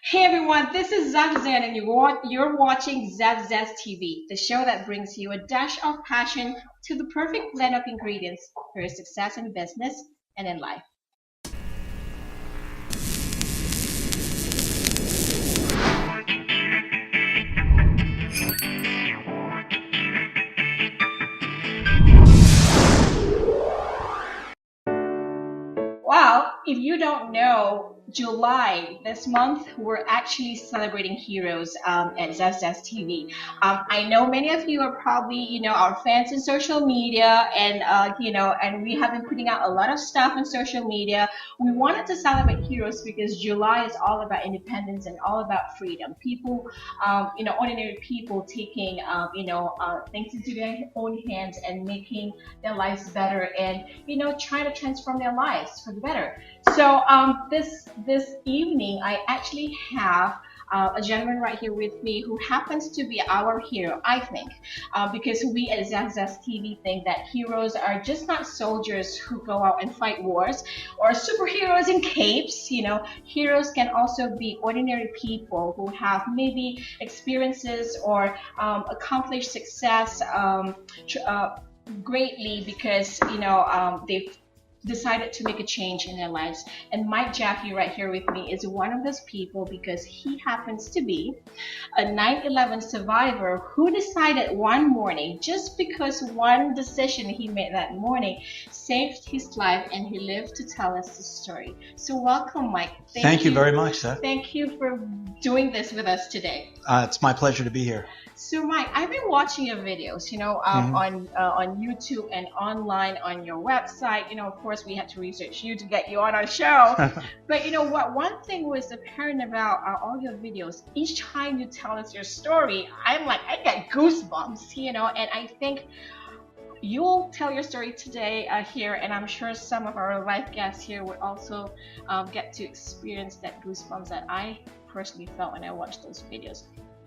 Hey everyone, this is Zef Zan and you're watching Zef Zest TV, the show that brings you a dash of passion to the perfect blend of ingredients for your success in business and in life. Well, if you don't know, July this month we're actually celebrating heroes at Zef Zest TV. I know many of you are probably our fans in social media, and and we have been putting out a lot of stuff on social media. We wanted to celebrate heroes because July is all about independence and all about freedom. People, ordinary people taking things into their own hands and making their lives better, and trying to transform their lives for the better. So this evening I actually have a gentleman right here with me who happens to be our hero, I think, because we at Zef Zest TV think that heroes are just not soldiers who go out and fight wars or superheroes in capes. Heroes can also be ordinary people who have maybe experiences or accomplished success greatly because they've decided to make a change in their lives. And Mike Jaffe right here with me is one of those people because he happens to be a 9/11 survivor who decided one morning, just because one decision he made that morning saved his life, and he lived to tell us the story. So welcome, Mike. Thank you very much, Seth. Thank you for doing this with us today. It's my pleasure to be here. So Mike, I've been watching your videos, on YouTube and online on your website. Of course, we had to research you to get you on our show. But one thing was apparent about all your videos. Each time you tell us your story, I'm like, I get goosebumps, and I think you'll tell your story today here, and I'm sure some of our live guests here would also get to experience that goosebumps that I personally felt when I watched those videos.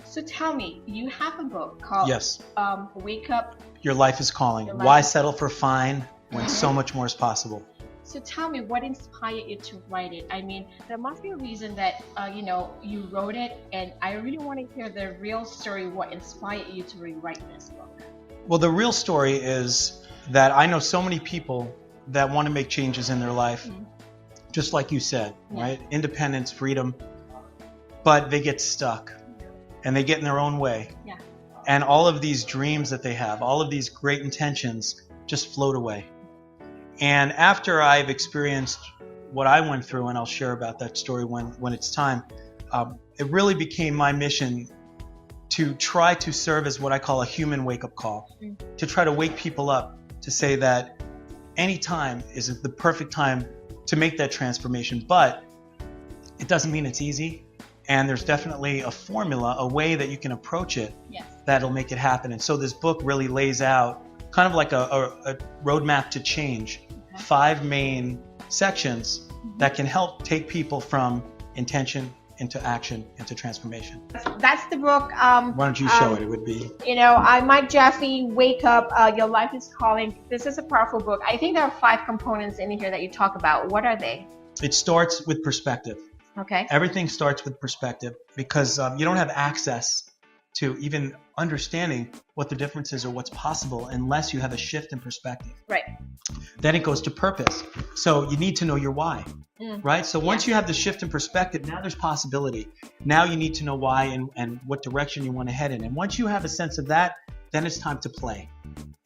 So tell me, you have a book called Yes. Wake Up. Your Life is Calling. Why settle for fine when so much more is possible? So tell me, what inspired you to write it? I mean, there must be a reason that you wrote it, and I really want to hear the real story. What inspired you to rewrite this book? Well, the real story is that I know so many people that want to make changes in their life, just like you said, right? Independence, freedom, but they get stuck. And they get in their own way. Yeah. And all of these dreams that they have, all of these great intentions just float away. And after I've experienced what I went through, and I'll share about that story when it's time, it really became my mission to try to serve as what I call a human wake-up call, to try to wake people up to say that any time is the perfect time to make that transformation. But it doesn't mean it's easy. And there's definitely a formula, a way that you can approach it that'll make it happen. And so this book really lays out kind of like a roadmap to change, 5 main sections that can help take people from intention into action, into transformation. That's the book. Why don't you show it? It would be... Mike Jaffe, Wake Up, Your Life is Calling. This is a powerful book. I think there are 5 components in here that you talk about. What are they? It starts with perspective. Okay. Everything starts with perspective because you don't have access to even understanding what the difference is or what's possible unless you have a shift in perspective. Right. Then it goes to purpose. So you need to know your why, right? So once you have the shift in perspective, now there's possibility. Now you need to know why and what direction you want to head in. And once you have a sense of that, then it's time to play.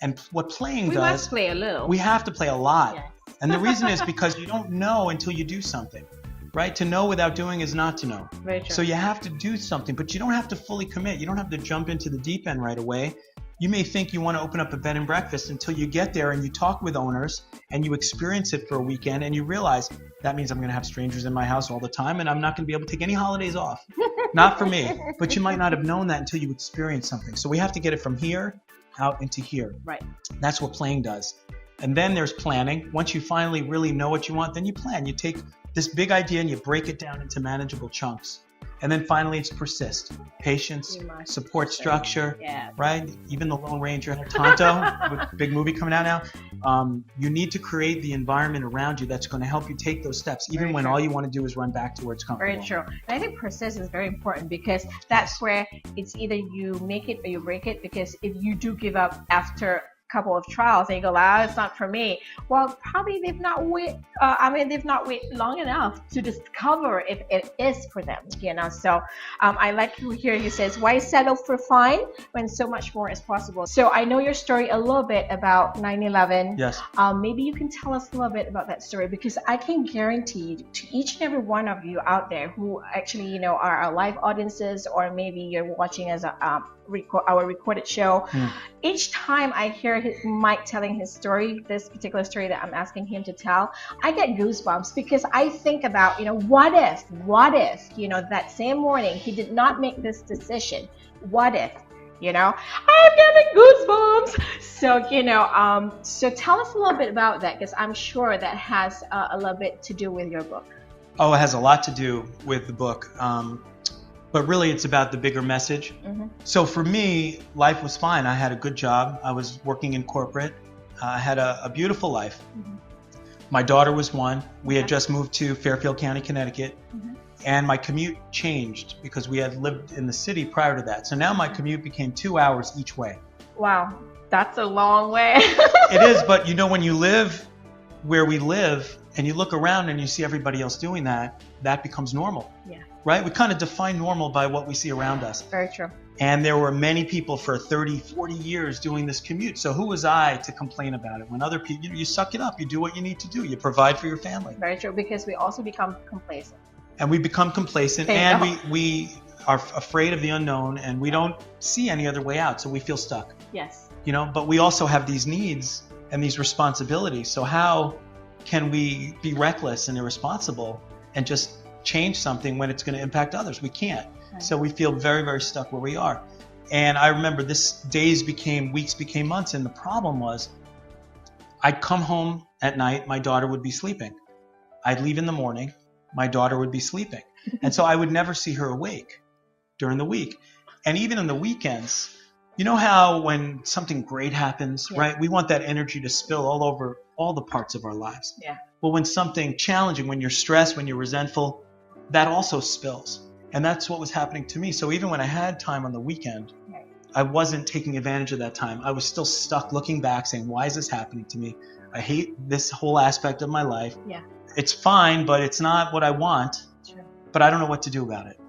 And what playing does... We must play a little. We have to play a lot. Yes. And the reason is because you don't know until you do something. Right? To know without doing is not to know. Very true. So you have to do something, but you don't have to fully commit. You don't have to jump into the deep end right away. You may think you want to open up a bed and breakfast until you get there and you talk with owners and you experience it for a weekend and you realize that means I'm going to have strangers in my house all the time and I'm not going to be able to take any holidays off. Not for me. But you might not have known that until you experience something. So we have to get it from here out into here. Right. That's what playing does. And then there's planning. Once you finally really know what you want, then you plan. You take this big idea and you break it down into manageable chunks. And then finally, it's persist, patience, support structure, right? Even the Lone Ranger, Tonto, with a big movie coming out now. You need to create the environment around you that's going to help you take those steps, even when all you want to do is run back to where it's comfortable. Very true. And I think persist is very important, because that's where it's either you make it or you break it. Because if you do give up after couple of trials and you go, it's not for me, well, probably they've not waited long enough to discover if it is for them, so I like to hear you says, why settle for fine when so much more is possible? So I know your story a little bit about 9/11. Yes. Maybe you can tell us a little bit about that story, because I can guarantee to each and every one of you out there who actually are our live audiences, or maybe you're watching as our recorded show. Each time I hear Mike telling his story, this particular story that I'm asking him to tell, I get goosebumps, because I think about, what if, that same morning he did not make this decision? What if, I'm getting goosebumps. So, so tell us a little bit about that, because I'm sure that has a little bit to do with your book. Oh, it has a lot to do with the book. But really, it's about the bigger message. So for me, life was fine. I had a good job. I was working in corporate. I had a beautiful life. My daughter was one. We had just moved to Fairfield County, Connecticut. And my commute changed because we had lived in the city prior to that. So now my commute became 2 hours each way. Wow, that's a long way. It is, but when you live where we live and you look around and you see everybody else doing that, that becomes normal. Yeah. Right? We kind of define normal by what we see around us. Very true. And there were many people for 30, 40 years doing this commute. So who was I to complain about it when other people, you suck it up, you do what you need to do, you provide for your family. Very true, because we also become complacent. And we become complacent, and we are afraid of the unknown, and we don't see any other way out, so we feel stuck. Yes. But we also have these needs and these responsibilities. So how can we be reckless and irresponsible and just change something when it's going to impact others? We can't. Right. So we feel very, very stuck where we are. And I remember days became weeks, became months, and the problem was I'd come home at night, my daughter would be sleeping. I'd leave in the morning, my daughter would be sleeping. And so I would never see her awake during the week. And even on the weekends, you know how when something great happens, right? We want that energy to spill all over all the parts of our lives. Yeah. Well, when something challenging, when you're stressed, when you're resentful, that also spills. And that's what was happening to me. So even when I had time on the weekend, I wasn't taking advantage of that time. I was still stuck looking back saying, why is this happening to me? I hate this whole aspect of my life. Yeah. It's fine, but it's not what I want. Sure. But I don't know what to do about it.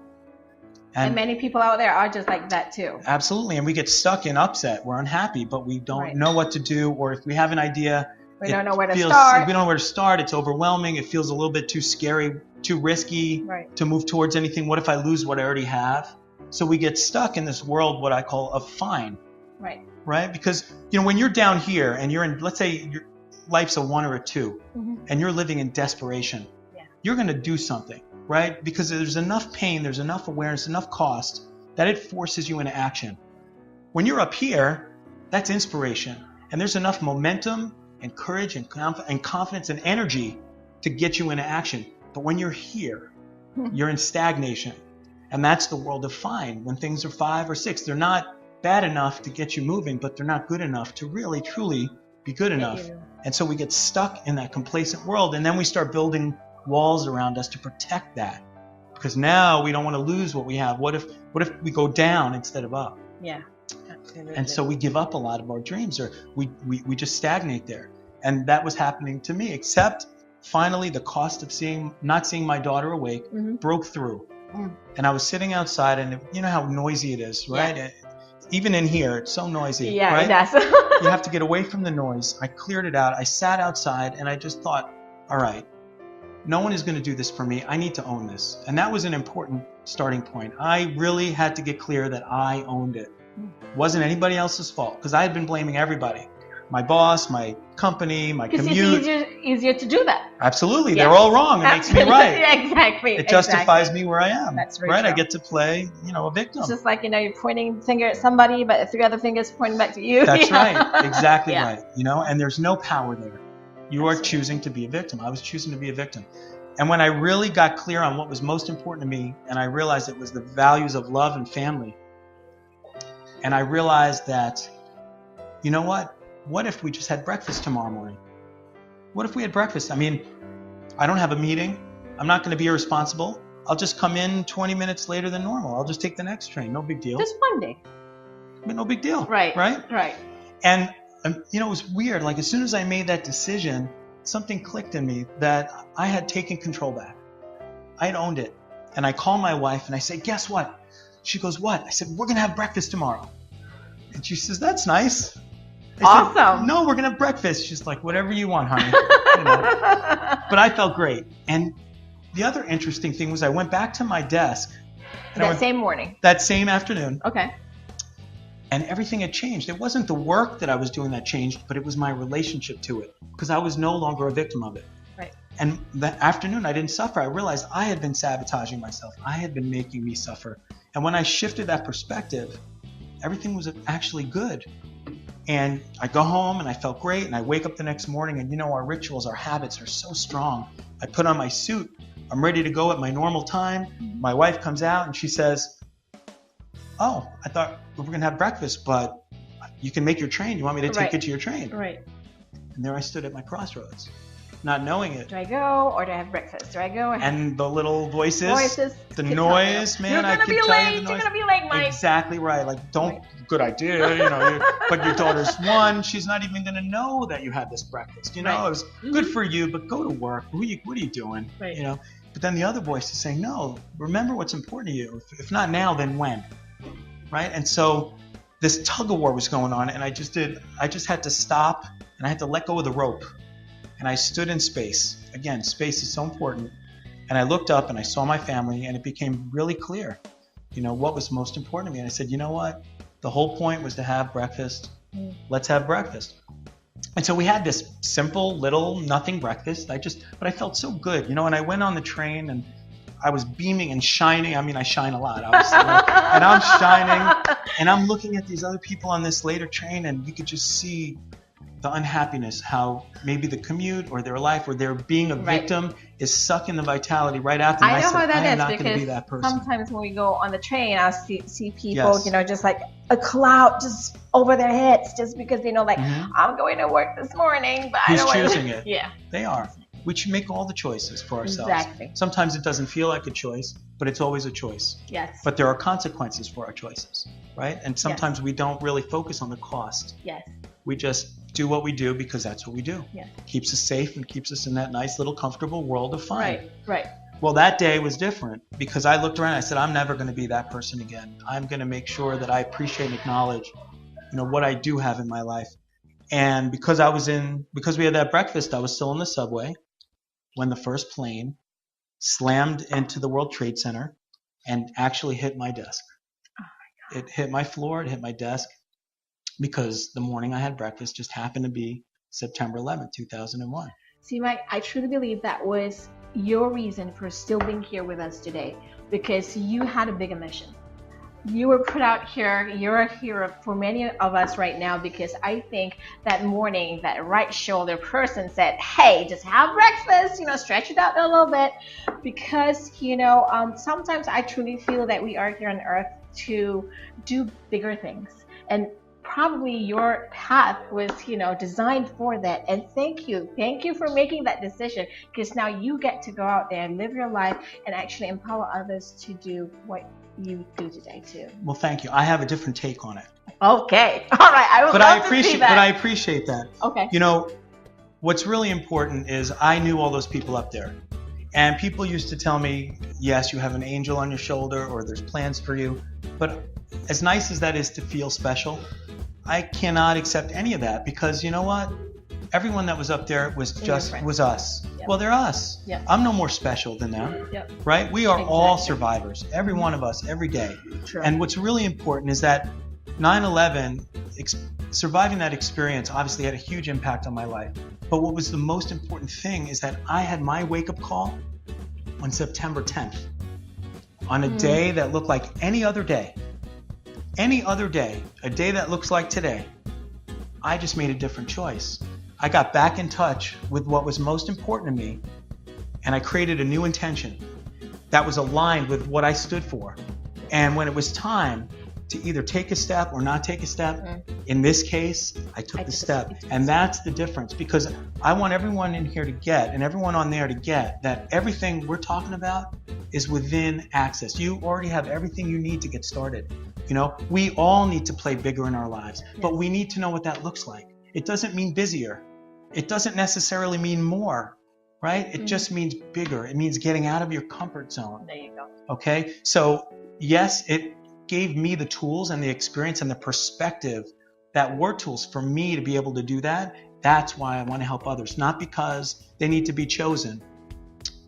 And many people out there are just like that too. Absolutely. And we get stuck in upset. We're unhappy, but we don't know what to do. Or if we have an idea, we don't know where to start. We don't know where to start. It's overwhelming. It feels a little bit too scary, too risky to move towards anything. What if I lose what I already have? So we get stuck in this world, what I call of fine. Right. Right? Because, when you're down here and you're in, let's say your life's a 1 or a 2, and you're living in desperation, you're going to do something, right? Because there's enough pain, there's enough awareness, enough cost that it forces you into action. When you're up here, that's inspiration. And there's enough momentum and courage and confidence and energy to get you into action. But when you're here, you're in stagnation. And that's the world of fine. When things are 5 or 6, they're not bad enough to get you moving, but they're not good enough to really, truly be good enough. And so we get stuck in that complacent world, and then we start building walls around us to protect that. Because now we don't want to lose what we have. What if we go down instead of up? Yeah. Absolutely. And so we give up a lot of our dreams, or we just stagnate there. And that was happening to me, except finally the cost of not seeing my daughter awake broke through. And I was sitting outside, and you know how noisy it is, right? Yeah. Even in here, it's so noisy. Yeah, right? It does. You have to get away from the noise. I cleared it out. I sat outside, and I just thought, all right, no one is going to do this for me. I need to own this. And that was an important starting point. I really had to get clear that I owned it. It wasn't anybody else's fault, because I had been blaming everybody. My boss, my company, my commute. It's easier to do that. Absolutely. Yeah. They're all wrong. It makes me right. Exactly. It justifies me where I am. That's right. Right? True. I get to play, a victim. It's just like, you're pointing the finger at somebody, but 3 other fingers pointing back to you. That's right. Exactly right. And there's no power there. You are choosing to be a victim. I was choosing to be a victim. And when I really got clear on what was most important to me, and I realized it was the values of love and family, and I realized that, you know what? What if we just had breakfast tomorrow morning? What if we had breakfast? I mean, I don't have a meeting. I'm not going to be irresponsible. I'll just come in 20 minutes later than normal. I'll just take the next train. No big deal. Just one day. I mean, no big deal. Right. And, you know, it was weird. Like, as soon as I made that decision, something clicked in me that I had taken control back. I had owned it. And I called my wife and I said, guess what? She goes, what? I said, we're going to have breakfast tomorrow. And she says, that's nice. I said, no, we're going to have breakfast. She's like, whatever you want, honey. You know? But I felt great. And the other interesting thing was I went back to my desk. Same morning? That same afternoon. Okay. And everything had changed. It wasn't the work that I was doing that changed, but it was my relationship to it, because I was no longer a victim of it. Right. And that afternoon, I didn't suffer. I realized I had been sabotaging myself. I had been making me suffer. And when I shifted that perspective, everything was actually good. And I go home and I felt great. And I wake up the next morning and, you know, our rituals, our habits are so strong. I put on my suit. I'm ready to go at my normal time. My wife comes out and she says, oh, I thought we were going to have breakfast, but you can make your train. You want me to take you to your train? Right. And there I stood at my crossroads, not knowing it. Do I go or do I have breakfast? Do I go? And the little voices, the noise, man, You're gonna be late. You're gonna be late, Mike. Exactly right. Like, don't, good idea, you know. But your daughter's one. She's not even gonna know that you had this breakfast. You know, it was good for you, but go to work. What are you doing? Right. You know. But then the other voice is saying, no, remember what's important to you. If not now, then when? Right? And so this tug of war was going on, and I just had to stop, and I had to let go of the rope. And I stood in space. Again, space is so important. And I looked up and I saw my family, and it became really clear, you know, what was most important to me. And I said, you know what? The whole point was to have breakfast. Let's have breakfast. And so we had this simple little nothing breakfast. But I felt so good, you know, and I went on the train and I was beaming and shining. I mean, I shine a lot, obviously. And I'm shining, and I'm looking at these other people on this later train, and you could just see the unhappiness, how maybe the commute or their life or their being a victim is sucking the vitality right after. I know how that is, I am not going to be that person. Sometimes when we go on the train, I see people, you know, just like a cloud just over their heads just because they know, like, I'm going to work this morning, but I don't want to. Who's choosing it? Yeah. They are. We should make all the choices for ourselves. Exactly. Sometimes it doesn't feel like a choice, but it's always a choice. Yes. But there are consequences for our choices, right? And sometimes we don't really focus on the cost. Yes. We just do what we do because that's what we do. Yes. Keeps us safe and keeps us in that nice little comfortable world of fun. Right. Well, that day was different because I looked around and I said, I'm never going to be that person again. I'm going to make sure that I appreciate and acknowledge, you know, what I do have in my life. And because we had that breakfast, I was still in the subway when the first plane slammed into the World Trade Center and actually hit my desk. Oh my God. It hit my floor, it hit my desk, because the morning I had breakfast just happened to be September 11th, 2001. See, Mike, I truly believe that was your reason for still being here with us today, because you had a bigger mission. You were put out here. You're a hero for many of us right now, because I think that morning that right shoulder person said, hey, just have breakfast, you know, stretch it out a little bit, because, you know, sometimes I truly feel that we are here on earth to do bigger things. And probably your path was, you know, designed for that. And thank you for making that decision, because now you get to go out there and live your life and actually empower others to do what you do today too. Well, thank you. I have a different take on it. Okay. All right. I would love to see that. But I appreciate that. Okay. You know, what's really important is I knew all those people up there. And people used to tell me, yes, you have an angel on your shoulder, or there's plans for you. But as nice as that is to feel special, I cannot accept any of that, because you know what? Everyone that was up there was us. Yep. Well, they're us. Yep. I'm no more special than them. Yep. Right? We are all survivors. Every one of us, every day. True. And what's really important is that 9/11, surviving that experience obviously had a huge impact on my life. But what was the most important thing is that I had my wake-up call on September 10th, on a day that looked like any other day. Any other day, a day that looks like today. I just made a different choice. I got back in touch with what was most important to me, and I created a new intention that was aligned with what I stood for. And when it was time to either take a step or not take a step, in this case, I took the step. And that's the difference, because I want everyone in here to get, and everyone on there to get, that everything we're talking about is within access. You already have everything you need to get started. You know, we all need to play bigger in our lives, but we need to know what that looks like. It doesn't mean busier. It doesn't necessarily mean more, right? It just means bigger. It means getting out of your comfort zone. There you go. Okay? So yes, it gave me the tools and the experience and the perspective that were tools for me to be able to do that. That's why I want to help others, not because they need to be chosen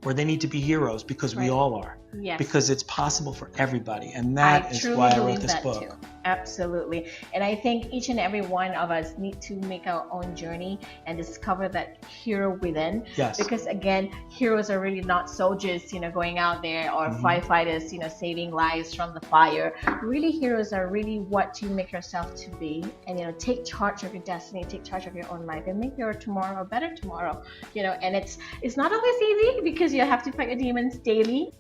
or they need to be heroes, because we all are. Yes. Because it's possible for everybody, and that is why I wrote this book. Too. Absolutely. And I think each and every one of us need to make our own journey and discover that hero within. Yes. Because again, heroes are really not soldiers, you know, going out there, or firefighters, you know, saving lives from the fire. Really, heroes are really what you make yourself to be, and you know, take charge of your destiny, take charge of your own life, and make your tomorrow a better tomorrow. You know, and it's not always easy, because you have to fight your demons daily.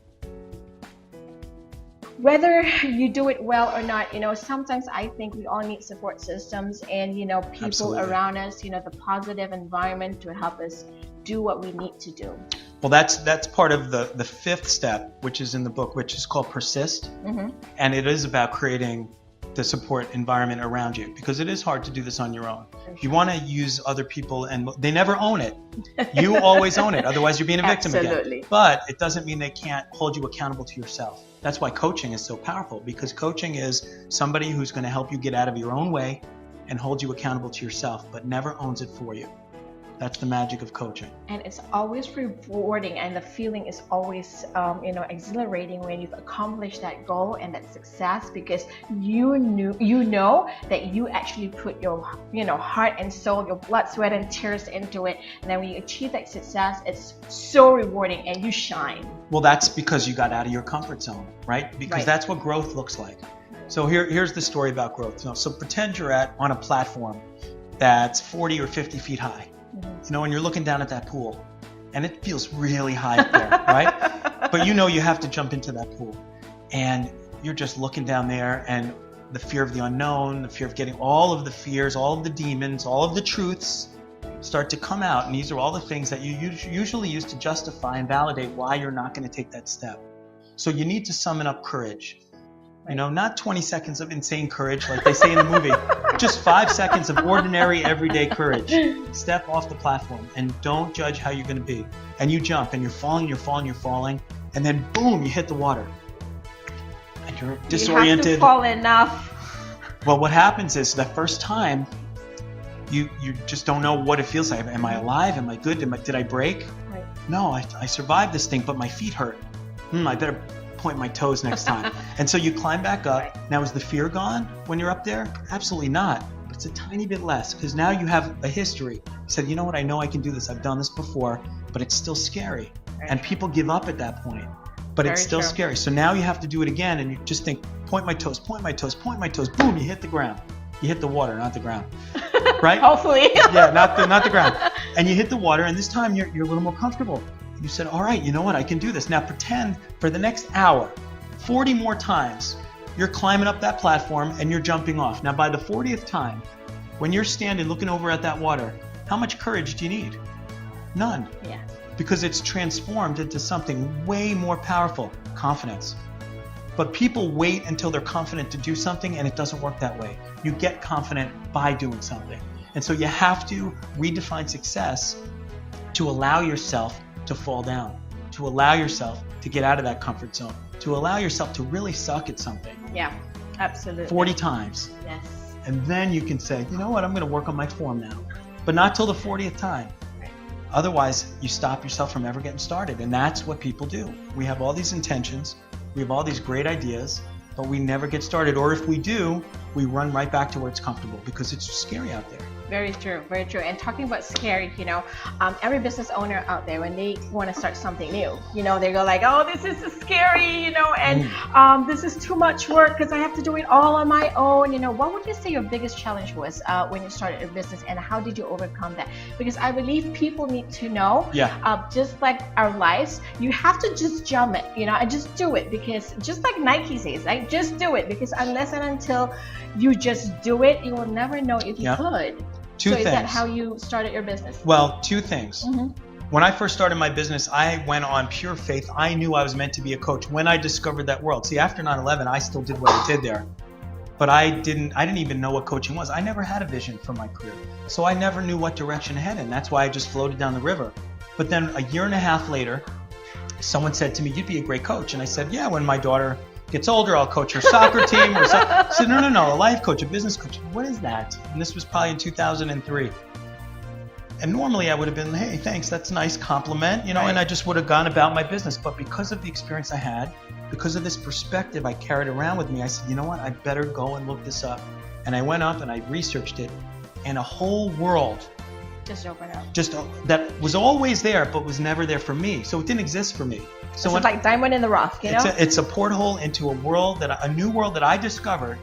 Whether you do it well or not, you know, sometimes I think we all need support systems and, you know, people around us, you know, the positive environment to help us do what we need to do. Well, that's part of the fifth step, which is in the book, which is called persist. And it is about creating the support environment around you, because it is hard to do this on your own. You want to use other people, and they never own it. You always own it, otherwise you're being a victim again. But it doesn't mean they can't hold you accountable to yourself. That's why coaching is so powerful, because coaching is somebody who's going to help you get out of your own way and hold you accountable to yourself, but never owns it for you. That's the magic of coaching. And it's always rewarding, and the feeling is always, you know, exhilarating when you've accomplished that goal and that success, because you know that you actually put your, you know, heart and soul, your blood, sweat, and tears into it. And then when you achieve that success, it's so rewarding, and you shine. Well, that's because you got out of your comfort zone, right? Because that's what growth looks like. So here's the story about growth. So pretend you're on a platform that's 40 or 50 feet high. You know, and you're looking down at that pool, and it feels really high up there, right? But you know you have to jump into that pool, and you're just looking down there, and the fear of the unknown, the fear of getting, all of the fears, all of the demons, all of the truths start to come out, and these are all the things that you usually use to justify and validate why you're not going to take that step. So you need to summon up courage. You know, not 20 seconds of insane courage like they say in the movie, just 5 seconds of ordinary, everyday courage. Step off the platform and don't judge how you're going to be. And you jump, and you're falling, and then boom, you hit the water. And you're disoriented. You have to fall enough. Well, what happens is the first time, you just don't know what it feels like. Am I alive? Am I good? Did I break? Right. No, I survived this thing, but my feet hurt. I better point my toes next time. And so you climb back up. Now, is the fear gone when you're up there? Absolutely not. But it's a tiny bit less, because now you have a history. You said, you know what, I know I can do this. I've done this before, but it's still scary. And people give up at that point, but it's still scary. So now you have to do it again, and you just think, point my toes, point my toes, point my toes. Boom, you hit the ground. You hit the water, not the ground. Right? Hopefully. Yeah, not the ground. And you hit the water, and this time you're a little more comfortable. You said, all right, you know what, I can do this. Now pretend for the next hour, 40 more times, you're climbing up that platform and you're jumping off. Now by the 40th time, when you're standing looking over at that water, how much courage do you need? None. Yeah. Because it's transformed into something way more powerful, confidence. But people wait until they're confident to do something, and it doesn't work that way. You get confident by doing something. And so you have to redefine success to allow yourself to fall down, to allow yourself to get out of that comfort zone, to allow yourself to really suck at something. Yeah, absolutely. 40 times. Yes. And then you can say, you know what, I'm going to work on my form now. But not till the 40th time. Right. Otherwise, you stop yourself from ever getting started. And that's what people do. We have all these intentions, we have all these great ideas, but we never get started. Or if we do, we run right back to where it's comfortable, because it's scary out there. Very true, very true. And talking about scary, every business owner out there, when they want to start something new, they go like, oh, this is scary, and this is too much work because I have to do it all on my own. What would you say your biggest challenge was when you started a business, and how did you overcome that? Because I believe people need to know, just like our lives, you have to just jump it, and just do it, because just like Nike says, like, just do it, because unless and until you just do it, you will never know if you could. Two things. Is that how you started your business? Well, two things. When I first started my business, I went on pure faith. I knew I was meant to be a coach when I discovered that world. See, after 9/11, I still did what I did there, but I didn't even know what coaching was. I never had a vision for my career, so I never knew what direction to head in. That's why I just floated down the river. But then a year and a half later, someone said to me, "You'd be a great coach." And I said, "Yeah, when my daughter gets older, I'll coach her soccer team." Or something. I said, no, a life coach, a business coach. What is that? And this was probably in 2003. And normally I would have been, hey, thanks, that's a nice compliment, and I just would have gone about my business. But because of the experience I had, because of this perspective I carried around with me, I said, you know what, I better go and look this up. And I went up and I researched it, and a whole world just opened up. That was always there, but was never there for me. So it didn't exist for me. So it's like diamond in the rough, It's a porthole into a new world that I discovered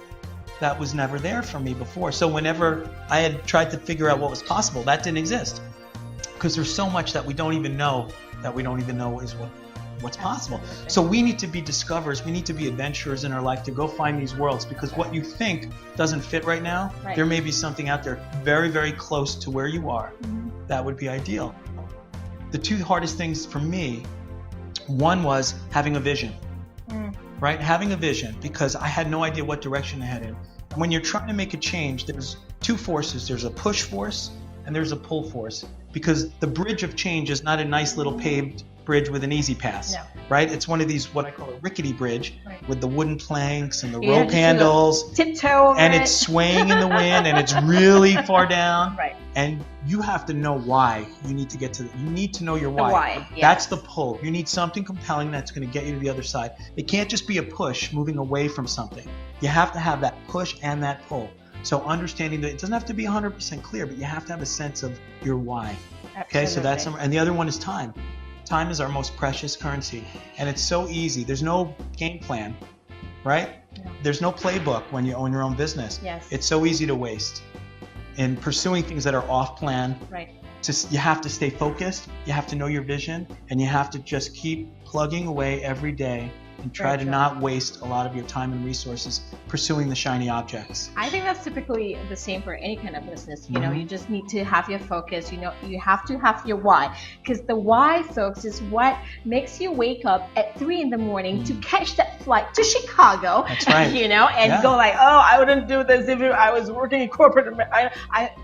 that was never there for me before. So whenever I had tried to figure out what was possible, that didn't exist. Because there's so much that we don't even know is what's possible. So we need to be discoverers. We need to be adventurers in our life to go find these worlds, because what you think doesn't fit right now, there may be something out there very, very close to where you are. That would be ideal. The two hardest things for me, one was having a vision, right? Having a vision, because I had no idea what direction to head in. When you're trying to make a change, there's two forces. There's a push force and there's a pull force, because the bridge of change is not a nice little paved bridge with an easy pass, right? It's one of these, what I call a rickety bridge, with the wooden planks and the rope handles, tiptoe, and it's swaying in the wind, and it's really far down. Right. And you have to know why you need to get to. You need to know your why. The why, yes. That's the pull. You need something compelling that's going to get you to the other side. It can't just be a push moving away from something. You have to have that push and that pull. So understanding that it doesn't have to be 100% clear, but you have to have a sense of your why. Absolutely. Okay, so that's and the other one is time. Time is our most precious currency, and it's so easy. There's no game plan, right? No. There's no playbook when you own your own business. Yes. It's so easy to waste in pursuing things that are off plan. Right. You have to stay focused, you have to know your vision, and you have to just keep plugging away every day and try to not waste a lot of your time and resources pursuing the shiny objects. I think that's typically the same for any kind of business. You just need to have your focus. You have to have your why, because the why, folks, is what makes you wake up at 3 a.m. to catch that flight to Chicago. That's right. And go like, oh, I wouldn't do this if I was working in corporate America.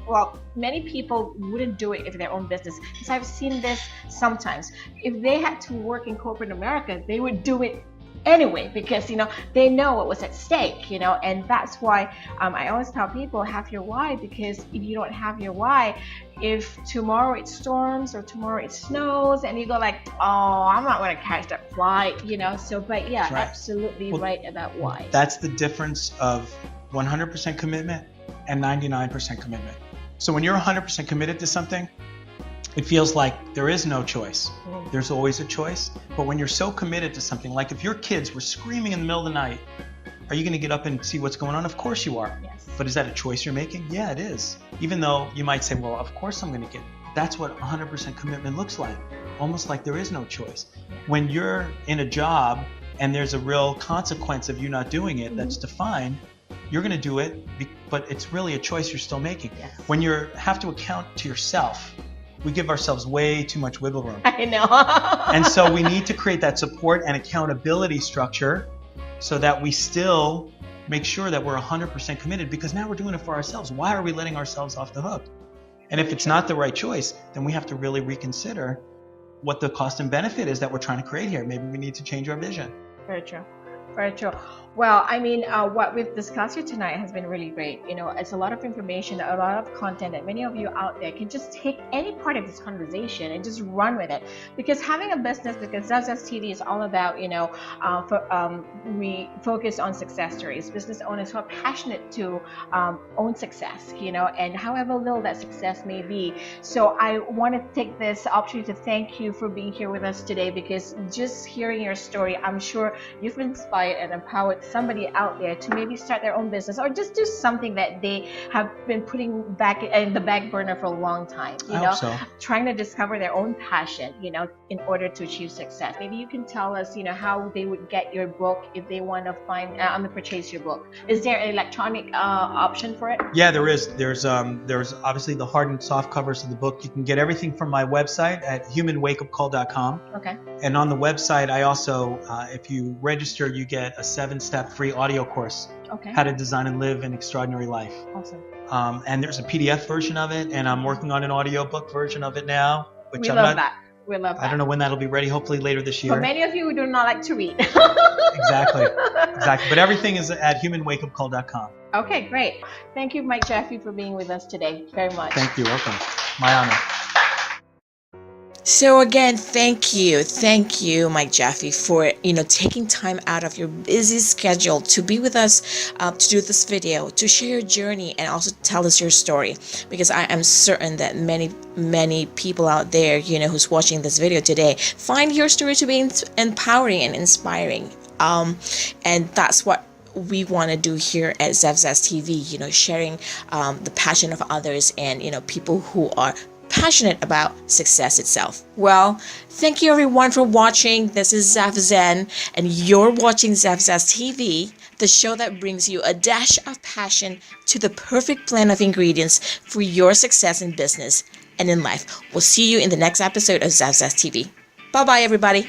Well, many people wouldn't do it if their own business, because I've seen this sometimes. If they had to work in corporate America, they would do it anyway, because they know what was at stake, and that's why I always tell people, have your why, because if you don't have your why, if tomorrow it storms or tomorrow it snows and you go like, oh, I'm not going to catch that flight, so but yeah, absolutely right about why. That's the difference of 100% commitment and 99% commitment. So when you're 100% committed to something, it feels like there is no choice. There's always a choice. But when you're so committed to something, like if your kids were screaming in the middle of the night, are you going to get up and see what's going on? Of course you are. Yes. But is that a choice you're making? Yeah, it is. Even though you might say, well, of course I'm going to get. That's what 100% commitment looks like. Almost like there is no choice. When you're in a job and there's a real consequence of you not doing it that's defined, you're going to do it, but it's really a choice you're still making. Yes. When you have to account to yourself, we give ourselves way too much wiggle room. I know. And so we need to create that support and accountability structure so that we still make sure that we're 100% committed, because now we're doing it for ourselves. Why are we letting ourselves off the hook? And if it's not the right choice, then we have to really reconsider what the cost and benefit is that we're trying to create here. Maybe we need to change our vision. Very true. Very true. Well, I mean, what we've discussed here tonight has been really great. You know, it's a lot of information, a lot of content that many of you out there can just take any part of this conversation and just run with it. Because having a business, because Zef Zest TV is all about, we focus on success stories, business owners who are passionate to own success, and however little that success may be. So I want to take this opportunity to thank you for being here with us today, because just hearing your story, I'm sure you've inspired and empowered somebody out there to maybe start their own business or just do something that they have been putting back in the back burner for a long time, hope so. Trying to discover their own passion, in order to achieve success. Maybe you can tell us, how they would get your book if they want to purchase your book. Is there an electronic option for it? Yeah, there is. There's obviously the hard and soft covers of the book. You can get everything from my website at humanwakeupcall.com. Okay. And on the website, I also, if you register, you get a 7-step free audio course. Okay. How to design and live an extraordinary life. Awesome. And there's a PDF version of it, and I'm working on an audiobook version of it now. Which We love that. I don't know when that'll be ready. Hopefully later this year. For many of you who do not like to read. Exactly. But everything is at humanwakeupcall.com. Okay, great. Thank you, Mike Jaffe, for being with us today. Very much. Thank you. Welcome. My honor. So again, thank you, Mike Jaffe, for taking time out of your busy schedule to be with us, to do this video, to share your journey, and also tell us your story. Because I am certain that many people out there, who's watching this video today, find your story to be empowering and inspiring. And that's what we want to do here at Zef Zest TV. Sharing the passion of others and people who are passionate about success itself. Well, thank you everyone for watching. This is Zef Zan, and you're watching Zef Zest TV, the show that brings you a dash of passion to the perfect blend of ingredients for your success in business and in life. We'll see you in the next episode of Zef Zest TV. Bye-bye, everybody.